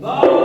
God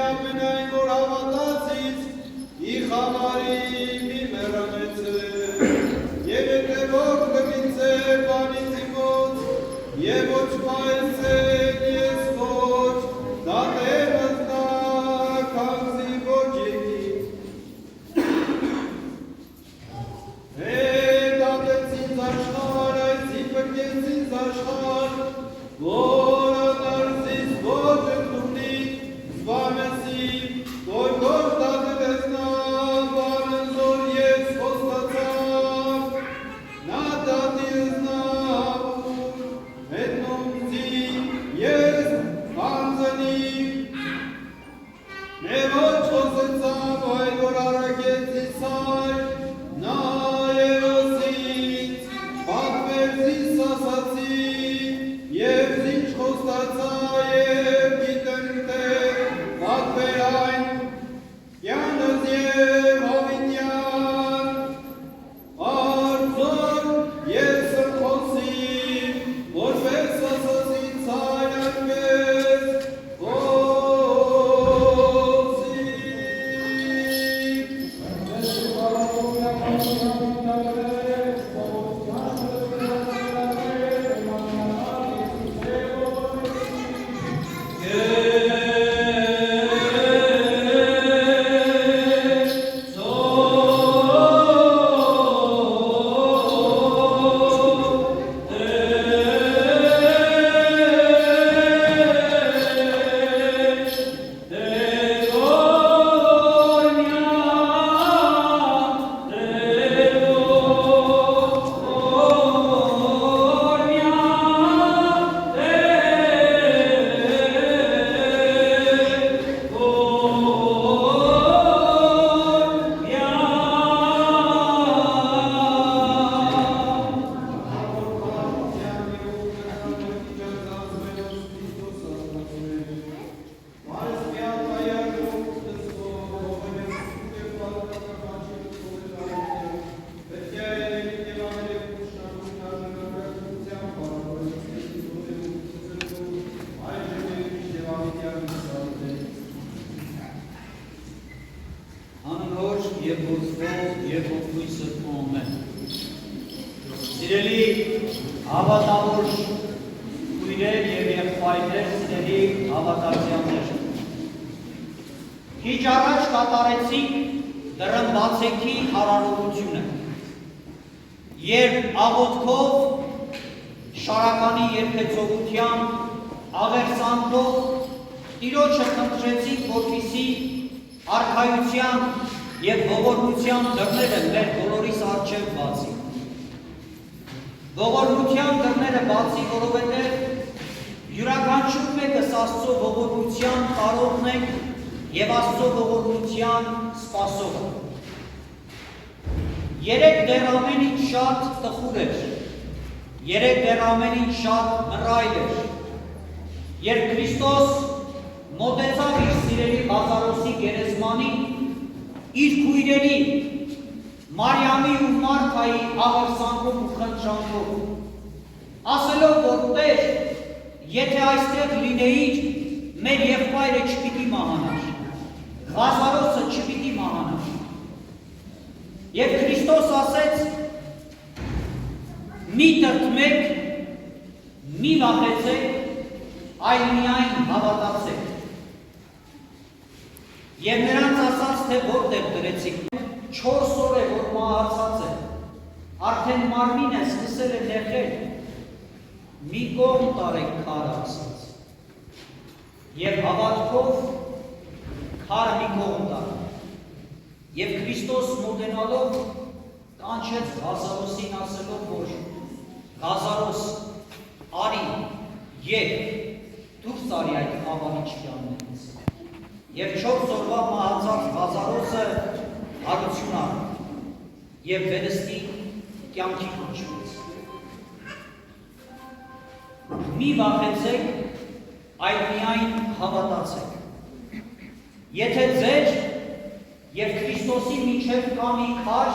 Ամենայն որ հավատացից, ի խավարի մի մեռանե և ողջույնը ամեն։ Սիրելի հավատավոր քույրեր և եղբայրներ, սիրելի հավատացյալներ։ Քիչ առաջ կատարեցինք դռնբացեքի արարողությունը, երբ աղոթքով, շարականի երգեցողությամբ, աղերսանքով Տիրոջը խնդրեցինք, որպեսզի արքայության և ողորմության դռները մեր բոլորիս առջև բացի։ Ողորմության դռները բացի, որովհետև յուրաքանչյուր մեկս Աստծո ողորմության տարողն ենք և Աստծո ողորմության սպասողը։ Երեք դեռ ամեն ինչ շատ տխուր էր, երեք դեռ ամեն ինչ շատ մռայլ էր, երբ Քրիստոս մոտեցավ իր սիրելի Ղազարոսի գերեզմանին, իր քույրերի Մարիամի ու Մարթայի աղերսանքով ու խնդրանքով, ասելով, որ Տեր, եթե այստեղ լինեիր, մեր եղբայրը չպիտի մահանար, Ղազարոսը չպիտի մահանար։ Եվ Քրիստոս ասեց. մի տրտմեք, մի վախեցեք, այլ միայն հավատացեք։ Եվ նրանց ասաց, թե որտեղ դրեցիք, 4 օր է, որ մահացած է, արդեն մարմին է սկսել է նեղել, մի կողմ տարեք քարը ասաց։ Եվ հավատքով քարը մի կողմ տարավ։ Եվ Քրիստոս մոտենալով կանչեց Ղազարոսին ասելով, որ Ղազարոս, արի, եկ, դուրս արի այդ խավարիչ կյաններից։ Եվ 4 օրվա մահացած Ղազարոսը հարություն առավ և վերստի կյանքի կոչվեց։ Մի վախեցեք, այլ միայն հավատացեք։ Եթե ձեր և Քրիստոսի միջև կա մի քար,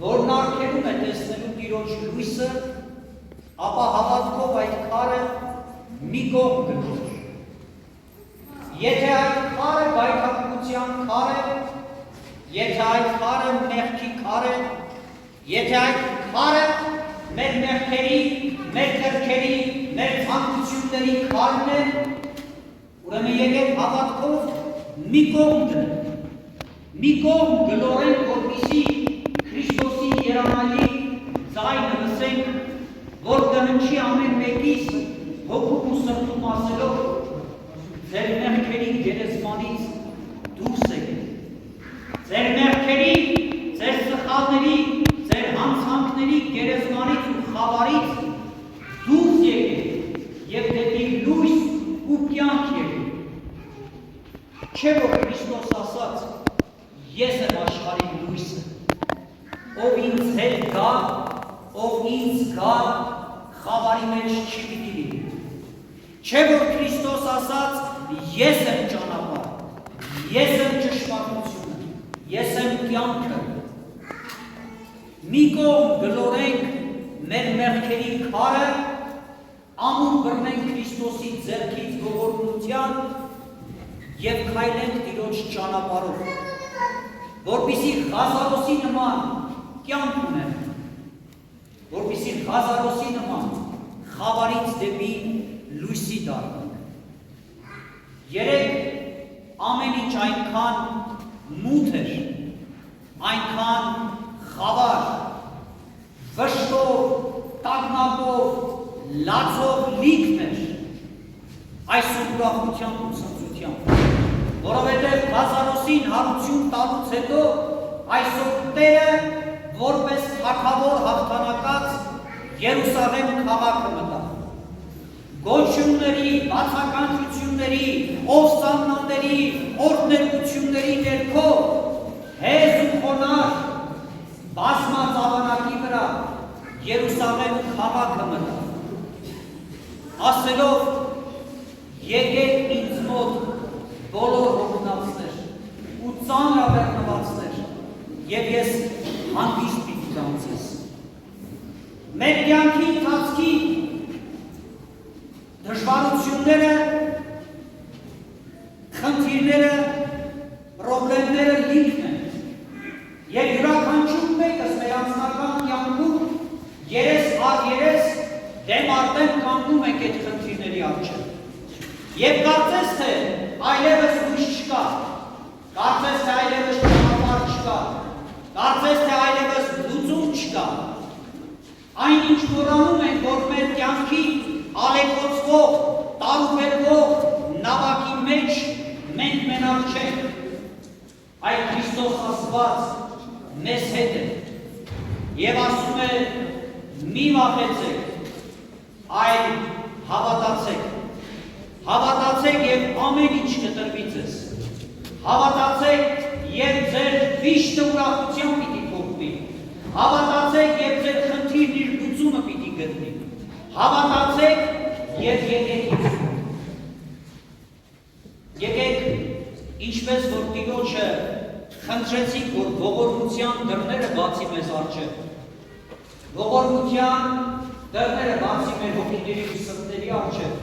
որն արգելում է տեսնելու Տիրոջ լույսը, ապա հավատքով այդ քարը մի կողմ գնոր։ Եթե այդ քարը գայթակղության քար է, եթե այդ քարը մեղքի քար է, եթե այդ քարը մեր մեղքերի, մեր կրքերի, մեր ցանկությունների քարն է, ուրեմն եկեք հավատքով մի կողմ դնենք, մի կողմ գլորենք, որպեսզի Քրիստոսի երանալի ձայնը լսենք, որ կհնչի ամեն մեկիս հոգում ու սրտում ասելով, ձեր մեղքերի գերեզմանից դուրս եկեք, ձեր մեղքերի, ձեր սխալների, ձեր հանցանքների գերեզմանից ու խավարից դուրս եկեք և դեպի լույս ու կյանք եկեք։ Չէ՞ որ Քրիստոս ասաց, ես եմ աշխարհի լույսը, ով ինձ հետ գա, ով ինձ գա, խավարի մեջ չի պիտի լինի։ Չէ՞ որ Քրիստոս ասաց, ես եմ ճանապարհը, ես եմ ճշմարտությունը, ես եմ կյանքը։ Մի կողմ գլորենք մեր մեղքերի քարը, ամուր բռնենք Քրիստոսի ձեռքից ողորմության և քայլենք Տիրոջ ճանապարհով, որպեսզի Ղազարոսի նման կյանք ունենք, որպեսզի Ղազարոսի նման խավարից դեպի լույսի դառնանք։ Երեք ամեն ինչ այնքան մութ էր, այնքան խավար, վշտով, տագնապով, լացով լիքն էր այսօր ուրախությամբ ու ցնծությամբ, որովհետև Ղազարոսին հարություն տալուց հետո այսօր Տերը որպես թագավոր հաղթանակած Երուսաղեմ քաղաքը մտավ։ Գոչյունների, բացականչությունների, ովսանների, օրհներությունների ներքո հեզ ու խոնար բազմած ավանակի վրա Երուսաղեմ քաղաքը մտավ։ Ասելով, եկեք ինձ մոտ բոլոր հոգնածներ ու ծանրաբեռնվածներ, և ես հանգիստ պիտի տամ ձեզ։ Մեր կյանքի ընթացքի դժվարությունները, խնդիրները, պրոբլեմները լիքն են, և յուրաքանչյուր անձնական կյանքում երես առ երես դեմ առ դեմ կանգնում ենք այդ խնդիրների առջև։ Եվ կարծես թե այլևս հույս չկա, կարծես թե այլևս ճանապարհ չկա, կարծես թե այլևս լուծում չկա։ Այնինչ որ անում ենք, որ մեր կյանքի ալեկոծվող, տարուբերվող նավակի մեջ մենք մենակ չենք, այլ Քրիստոս Աստված մեզ հետ է եւ ասում է մի վախեցեք, այլ հավատացեք եւ ամեն ինչ կտրվի ձեզ, հավատացեք եւ ձեր վիշտը ուրախությամբ պիտի փոխվի, հավատացեք եւ ձեր խնդիրն իր լուծումը պիտի գտնի, հավատացեք եւ եկեք ինչպես որ Տիրոջը խնդրեցիք, որ ողորմության դռները բացի մեզ առջև, ողորմության դռները բացի մեր հոգիների ու սրտերի առջև,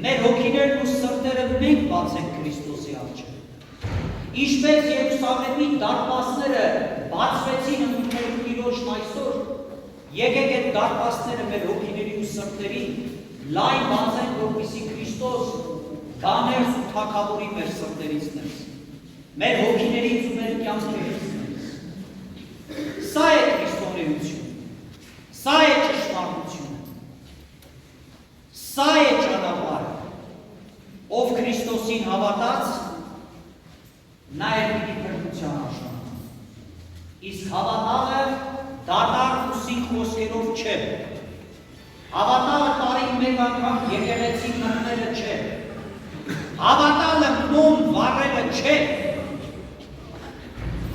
մեր հոգիներն ու սրտերը մենք բացենք Քրիստոսի առջև, ինչպես Երուսաղեմի դարպասները բացվեցին ընդունել Տիրոջն այսօր, եկեք այդ դարպասները մեր հոգիների ու սրտերի լայն բացենք, որպեսզի Քրիստոս գաներս ու թագավորի մեր սրտերից ներս, մեր հոգիներից ու մեր կյանքերից ներս։ Սա է քրիստոնեությունը, սա է ճշմարտությունը, սա է ճանապարհը, ով Քրիստոսին հավատաց, նա է պիտի փրկության արժանանա, իսկ հավատալը դատարկ ու սինք խոսքերով չէ, հավատալը տարին մեկ անգամ եկեղեցի մտնելը չէ, հավատալը մոմ վառելը չէ,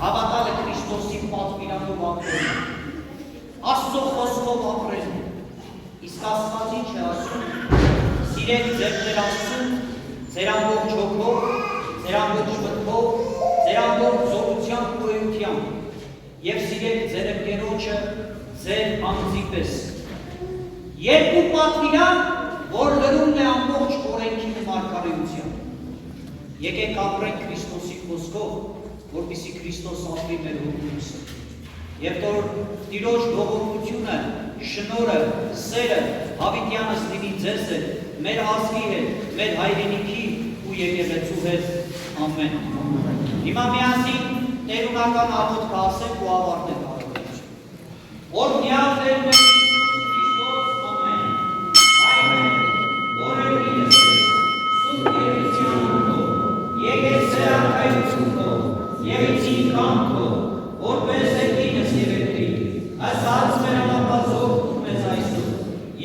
հավատալը Քրիստոսի պատվիրանով ապրելը, Աստծո խոսքով ապրելը, իսկ Աստված ինչ է ասում, սիրեք ձեր Աստծուն, ձեր ամբողջ հոգով, ձեր ամբողջ մտքով, ձեր ամբողջ զորությամբ ու էությամբ եւ սիրեք ձեր ընկերոջը ձեր անձի պես։ Երկու պատվիրան, որ լրումն է ամբողջ օրենքի ու մարգարեության։ Եկեք ապրենք Քրիստոսի խոսքով, որպեսզի Քրիստոս ապրի մեր հոգուց։ Եվ որ Տիրոջ ողորմությունը, շնորհը, սերը հավիտյանս լինի ձեզ հետ, մեր ազգի հետ, մեր հայրենիքի ու եկեղեցու հետ։ Ամեն։ Հիմա միասին տերունական աղոթք ասենք ու ավարտենք առողջ։ Օրհնյալ Տեր մեր Քրիստոս, ամեն։ Այմեն, օրենքինս, սուրբ երեցյանքով, եկեղեցի արքայությունքով, եկեղեցի կանքով, որպես եկինս եւ եկրի, ասած մեր ամապազով մեզ այսօր,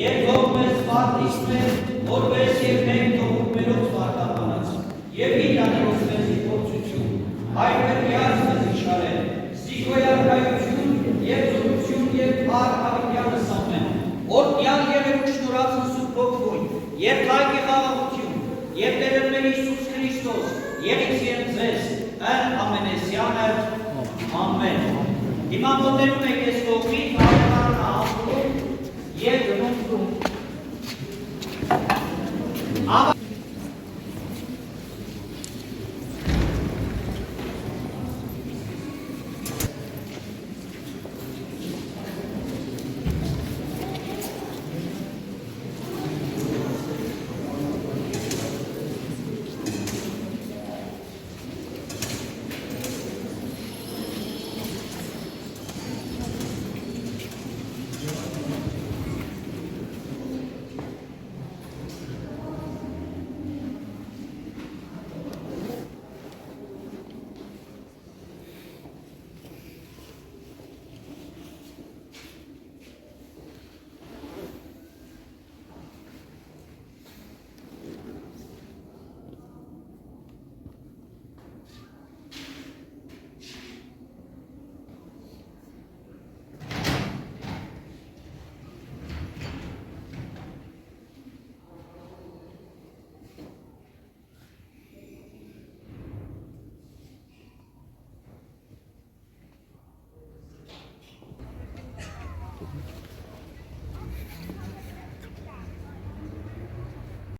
եւ ով մեզ պարտիստներ, որպես եւ մենք թողում մերոց պարտականած, եւ իրանիրոց մեզի փորձություն, հայրվերյաց մեզ իշխարել, սիգոյ արքայություն եւ զորություն եւ փառք հավիտյանս ամեն, օրհնյալ եղեք շնորհացն Սուրբ Հոգուն, եւ թայք խաղաղություն, եւ Տեր մեր Հիսուս Քրիստոս, եղեցին ձեզ, ամենեսյանը, ամեն։ Հիմա մոտենում եք ես կողմի, կարևարն աղում, և